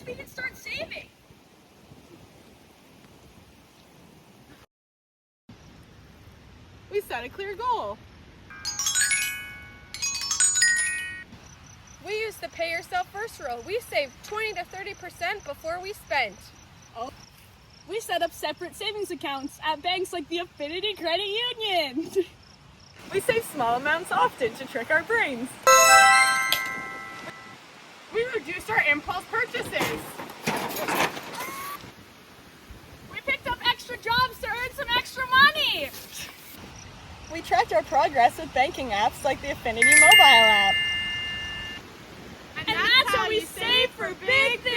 we can start saving. We set a clear goal. We used the pay yourself first rule. We saved 20 to 30% before we spent. We set up separate savings accounts at banks like the Affinity Credit Union. We save small amounts often to trick our brains. We reduced our impulse purchases. We picked up extra jobs to earn some extra money. We tracked our progress with banking apps like the Affinity mobile app. And that's how we save for big things.